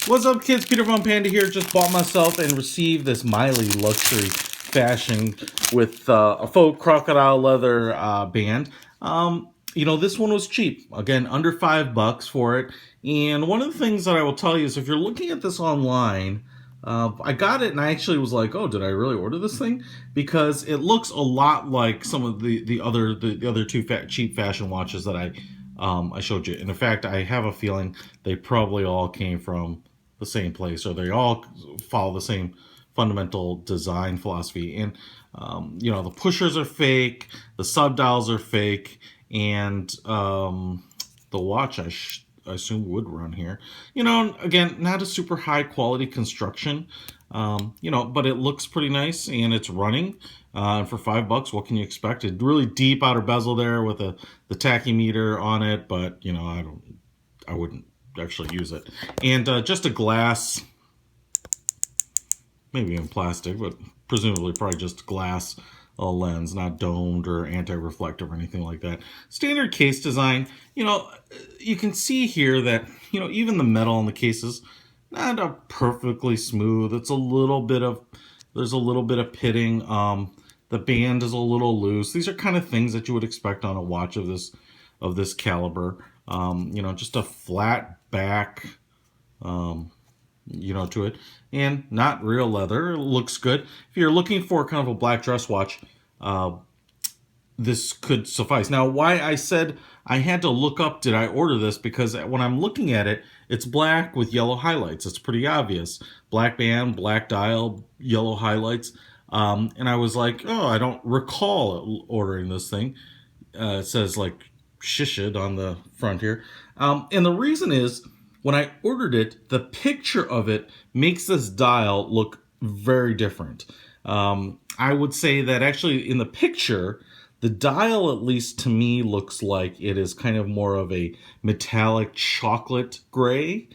What's up, kids? Peter Von Panda here. Just bought myself and received this Meily luxury fashion with a faux crocodile leather band. This one was cheap. Again, under $5 for it. And one of the things that I will tell you is if you're looking at this online, I got it and I actually was like, oh, did I really order this thing? Because it looks a lot like some of the other two cheap fashion watches that I showed you. And in fact, I have a feeling they probably all came from the same place, or they all follow the same fundamental design philosophy. And the pushers are fake, the subdials are fake, and the watch I assume would run here. Again, not a super high quality construction, but it looks pretty nice and it's running. And for $5, what can you expect? A really deep outer bezel there with the tachymeter on it, but I wouldn't actually use it. And just a glass, maybe in plastic, but presumably probably just glass lens, not domed or anti-reflective or anything like that. Standard case design. You can see here that even the metal in the cases not a perfectly smooth. It's a little bit of there's a little bit of pitting. The band is a little loose. These are kind of things that you would expect on a watch of this caliber. Just a flat back, to it, and not real leather. It looks good. If you're looking for kind of a black dress watch, this could suffice. Now, why I said I had to look up, did I order this? Because when I'm looking at it, it's black with yellow highlights. It's pretty obvious. Black band, black dial, yellow highlights. And I was like, oh, I don't recall ordering this thing. It says like shishid on the front here. And the reason is, when I ordered it, the picture of it makes this dial look very different. I would say that actually in the picture, the dial, at least to me, looks like it is kind of more of a metallic chocolate gray,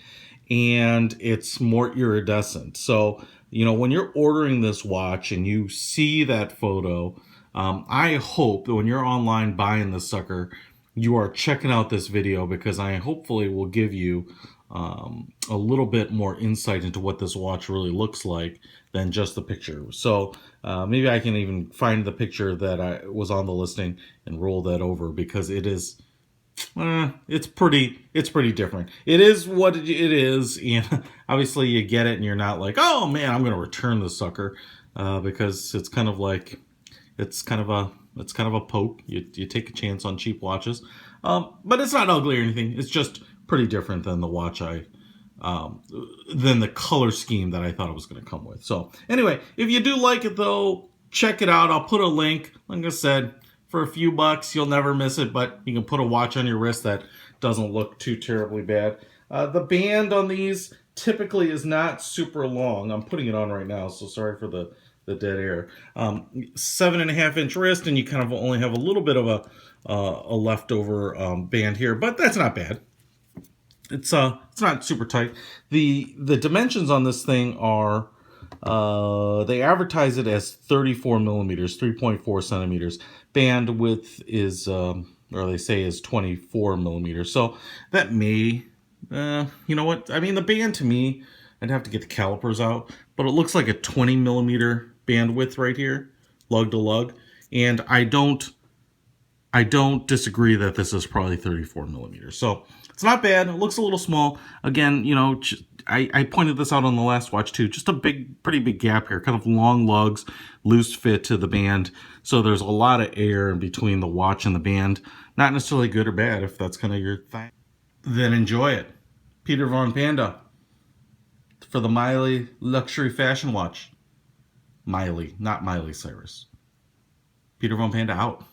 and it's more iridescent. So, when you're ordering this watch and you see that photo, I hope that when you're online buying this sucker, you are checking out this video, because I hopefully will give you a little bit more insight into what this watch really looks like than just the picture. So maybe I can even find the picture that I was on the listing and roll that over, because it is it's pretty different. It is what it is, and obviously you get it and you're not like, oh man, I'm going to return this sucker, because it's kind of a poke. You take a chance on cheap watches, but it's not ugly or anything. It's just pretty different than the watch than the color scheme that I thought it was going to come with. So anyway, if you do like it though, check it out. I'll put a link. Like I said, for a few bucks, you'll never miss it, but you can put a watch on your wrist that doesn't look too terribly bad. The band on these typically is not super long. I'm putting it on right now, so sorry for the dead air. 7.5-inch wrist, and you kind of only have a little bit of a leftover band here, but that's not bad. It's not super tight. The dimensions on this thing are they advertise it as 34 millimeters, 3.4 centimeters. Band width is or they say is 24 millimeters. So that may you know what? I mean, the band to me, I'd have to get the calipers out, but it looks like a 20 millimeter band width right here, lug to lug, and I don't disagree that this is probably 34 millimeters. So it's not bad. It looks a little small. Again, I pointed this out on the last watch too. Just a pretty big gap here. Kind of long lugs, loose fit to the band. So there's a lot of air in between the watch and the band. Not necessarily good or bad if that's kind of your thing. Then enjoy it. Peter Von Panda for the Meily luxury fashion watch. Meily, not Miley Cyrus. Peter Von Panda out.